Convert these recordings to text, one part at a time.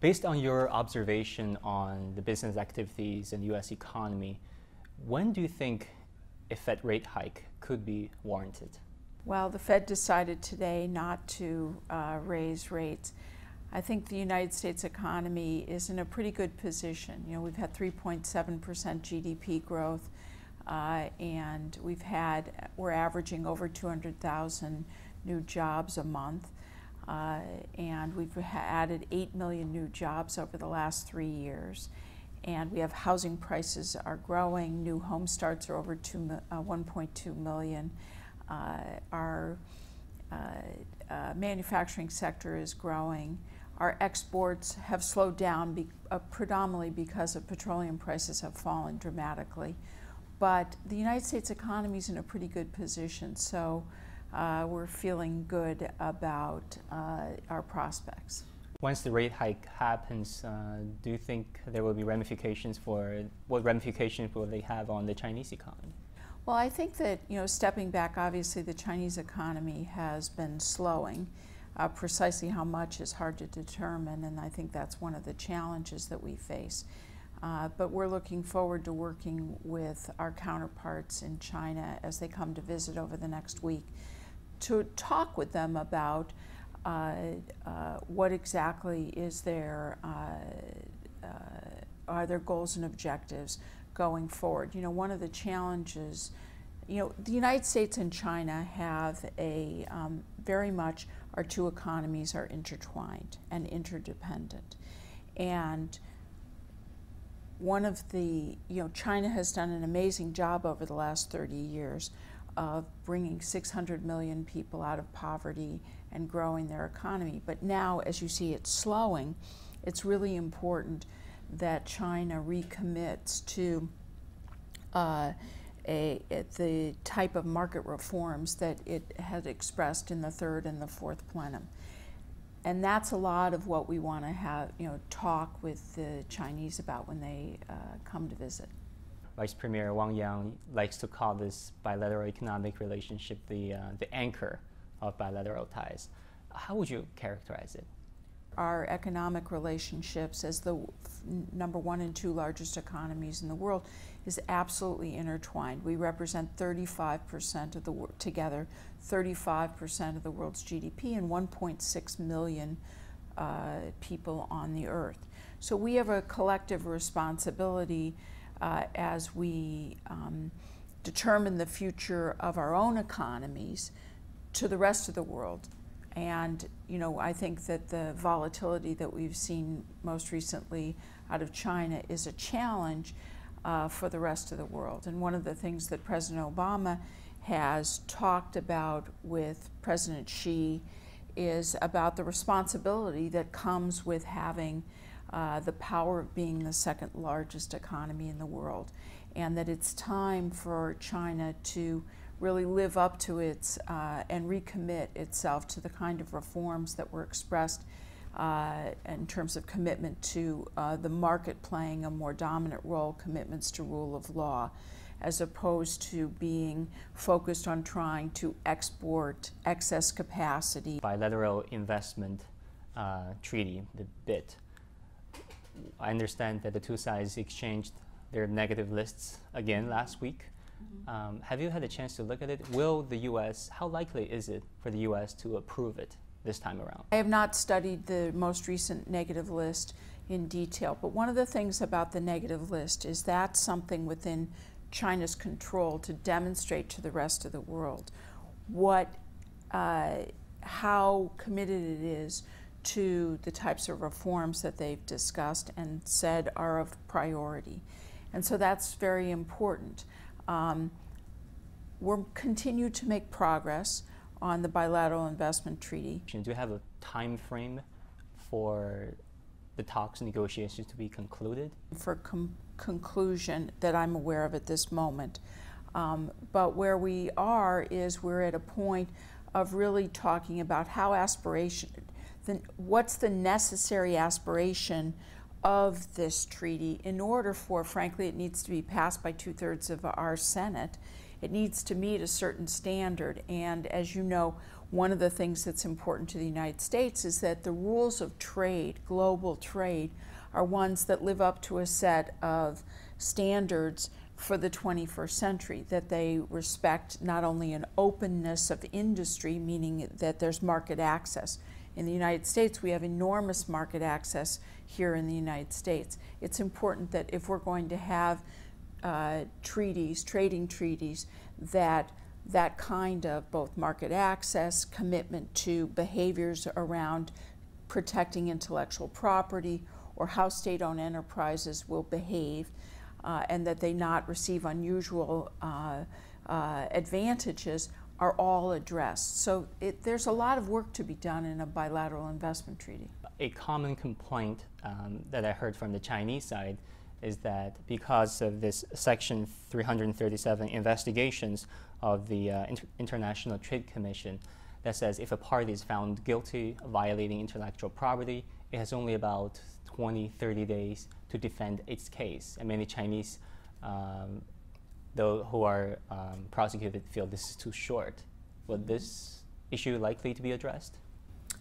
Based on your observation on the business activities and U.S. economy, when do you think a Fed rate hike could be warranted? Well, the Fed decided today not to raise rates. I think the United States economy is in a pretty good position. You know, we've had 3.7% GDP growth, and we're averaging over 200,000 new jobs a month, and we've added 8 million new jobs over the last 3 years. And we have housing prices are growing, new home starts are over 1.2 million. Our manufacturing sector is growing. Our exports have slowed down predominantly because of petroleum prices have fallen dramatically. But the United States economy is in a pretty good position, so we're feeling good about our prospects. Once the rate hike happens, do you think there will be ramifications what ramifications will they have on the Chinese economy? Well, I think that, stepping back, obviously the Chinese economy has been slowing. Precisely how much is hard to determine, and I think that's one of the challenges that we face. But we're looking forward to working with our counterparts in China as they come to visit over the next week to talk with them about what exactly are their goals and objectives going forward. One of the challenges, the United States and China have very much, our two economies are intertwined and interdependent. And China has done an amazing job over the last 30 years of bringing 600 million people out of poverty and growing their economy. But now, as you see it slowing, it's really important that China recommits to the type of market reforms that it had expressed in the third and the fourth plenum. And that's a lot of what we want to have, talk with the Chinese about when they come to visit. Vice Premier Wang likes to call this bilateral economic relationship the anchor of bilateral ties. How would you characterize it? Our economic relationships as the number 1 and 2 largest economies in the world is absolutely intertwined. We represent 35% of together 35% of the world's GDP and 1.6 million people on the earth. So we have a collective responsibility as we determine the future of our own economies to the rest of the world. And I think that the volatility that we've seen most recently out of China is a challenge for the rest of the world. And one of the things that President Obama has talked about with President Xi is about the responsibility that comes with having the power of being the second largest economy in the world, and that it's time for China to really live up to its and recommit itself to the kind of reforms that were expressed in terms of commitment to the market playing a more dominant role, commitments to rule of law, as opposed to being focused on trying to export excess capacity. Bilateral Investment Treaty, the BIT. I understand that the two sides exchanged their negative lists again last week. Have you had a chance to look at it? How likely is it for the U.S. to approve it this time around? I have not studied the most recent negative list in detail, but one of the things about the negative list is that's something within China's control to demonstrate to the rest of the world how committed it is to the types of reforms that they've discussed and said are of priority. And so that's very important. We'll continue to make progress on the bilateral investment treaty. Do you have a time frame for the talks and negotiations to be concluded? For conclusion that I'm aware of at this moment. But where we are is we're at a point of really talking about how what's the necessary aspiration of this treaty in order for, frankly, it needs to be passed by 2/3 of our Senate it needs to meet a certain standard. And as you know, one of the things that's important to the United States is that the rules of trade, global trade, are ones that live up to a set of standards for the 21st century, that they respect not only an openness of industry, meaning that there's market access. In the United States, we have enormous market access here in the United States. It's important that if we're going to have treaties, trading treaties, that kind of both market access, commitment to behaviors around protecting intellectual property, or how state-owned enterprises will behave, and that they not receive unusual advantages, are all addressed. So there's a lot of work to be done in a bilateral investment treaty. A common complaint that I heard from the Chinese side is that because of this Section 337 investigations of the International Trade Commission that says if a party is found guilty of violating intellectual property, it has only about 20-30 days to defend its case. And many Chinese who are prosecuted feel this is too short. Will this issue likely to be addressed?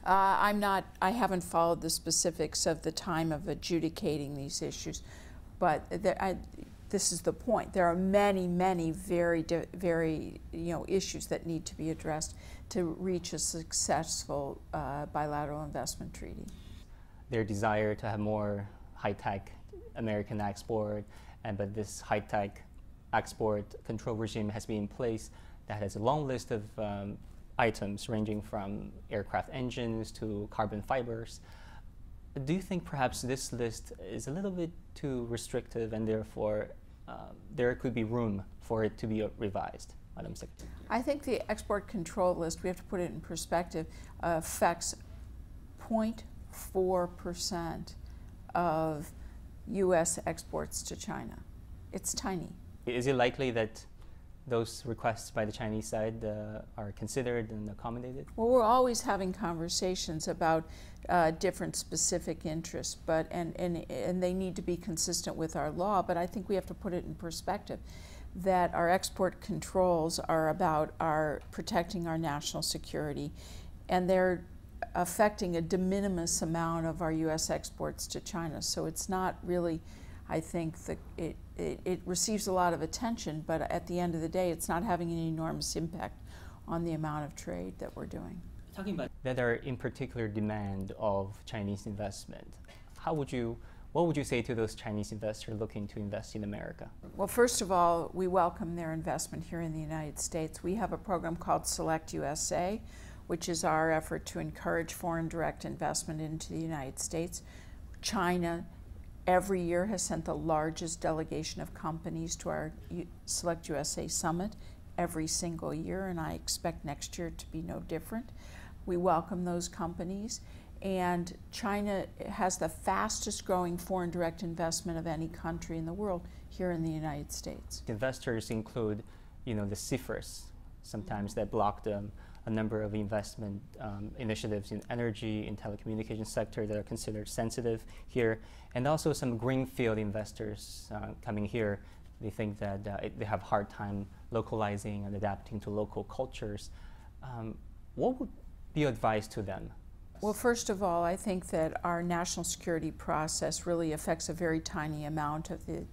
I haven't followed the specifics of the time of adjudicating these issues, but this is the point. There are many very issues that need to be addressed to reach a successful bilateral investment treaty. Their desire to have more high-tech American export, but this high-tech export control regime has been in place that has a long list of items ranging from aircraft engines to carbon fibers. Do you think perhaps this list is a little bit too restrictive and therefore there could be room for it to be revised, Madam Secretary? I think the export control list, we have to put it in perspective, affects 0.4% of U.S. exports to China. It's tiny. Is it likely that those requests by the Chinese side are considered and accommodated? Well, we're always having conversations about different specific interests, and they need to be consistent with our law, but I think we have to put it in perspective that our export controls are about protecting our national security, and they're affecting a de minimis amount of our U.S. exports to China. So it's not really, I think, it receives a lot of attention, but at the end of the day, it's not having an enormous impact on the amount of trade that we're doing. Talking about that are in particular demand of Chinese investment, what would you say to those Chinese investors looking to invest in America? Well, first of all, we welcome their investment here in the United States. We have a program called Select USA, which is our effort to encourage foreign direct investment into the United States. China every year has sent the largest delegation of companies to our Select USA Summit every single year, and I expect next year to be no different. We welcome those companies, and China has the fastest growing foreign direct investment of any country in the world here in the United States. Investors include, the CFIUS, sometimes that block a number of investment initiatives in energy, in telecommunications sector that are considered sensitive here, and also some greenfield investors coming here. They think that they have a hard time localizing and adapting to local cultures. What would be your advice to them? Well, first of all, I think that our national security process really affects a very tiny amount of the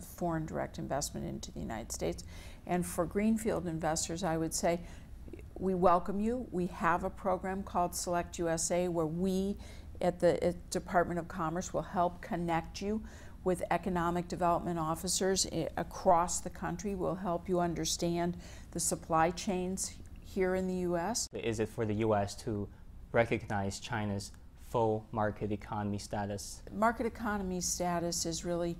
foreign direct investment into the United States. And for greenfield investors, I would say, we welcome you. We have a program called Select USA where we at the Department of Commerce will help connect you with economic development officers across the country. We'll help you understand the supply chains here in the U.S. Is it for the U.S. to recognize China's full market economy status? Market economy status is really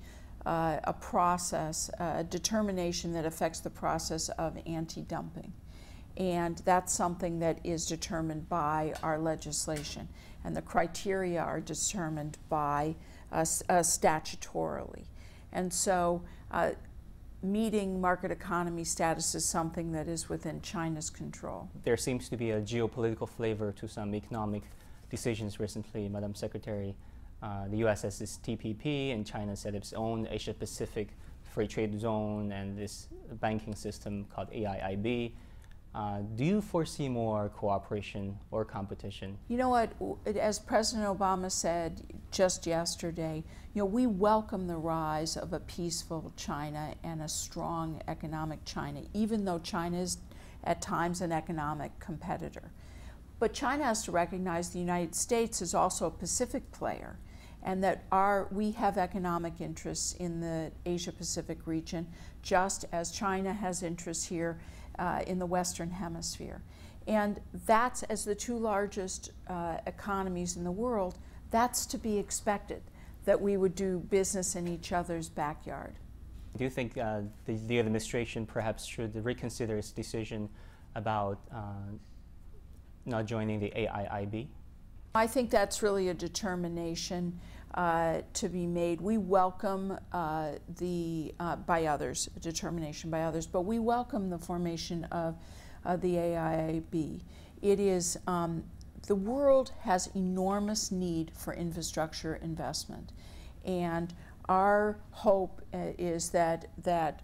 a process, a determination that affects the process of anti-dumping. And that's something that is determined by our legislation. And the criteria are determined by statutorily. And so meeting market economy status is something that is within China's control. There seems to be a geopolitical flavor to some economic decisions recently, Madam Secretary. The U.S. has its TPP and China set its own Asia-Pacific free trade zone and this banking system called AIIB. Do you foresee more cooperation or competition? You know what, as President Obama said just yesterday, we welcome the rise of a peaceful China and a strong economic China, even though China is at times an economic competitor. But China has to recognize the United States is also a Pacific player, and that we have economic interests in the Asia-Pacific region, just as China has interests here in the Western Hemisphere. And that's, as the two largest economies in the world, that's to be expected, that we would do business in each other's backyard. Do you think the administration perhaps should reconsider its decision about not joining the AIIB? I think that's really a determination to be made. We welcome by others, a determination by others, but we welcome the formation of the AIIB. It is, the world has enormous need for infrastructure investment, and our hope is that the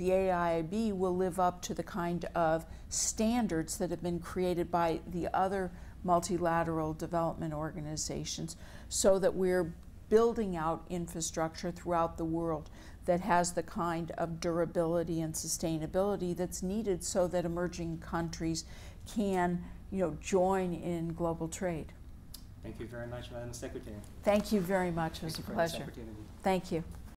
AIIB will live up to the kind of standards that have been created by the other multilateral development organizations, so that we're building out infrastructure throughout the world that has the kind of durability and sustainability that's needed so that emerging countries can, join in global trade. Thank you very much, Madam Secretary. Thank you very much. It was a pleasure. Thank you for this opportunity. Thank you.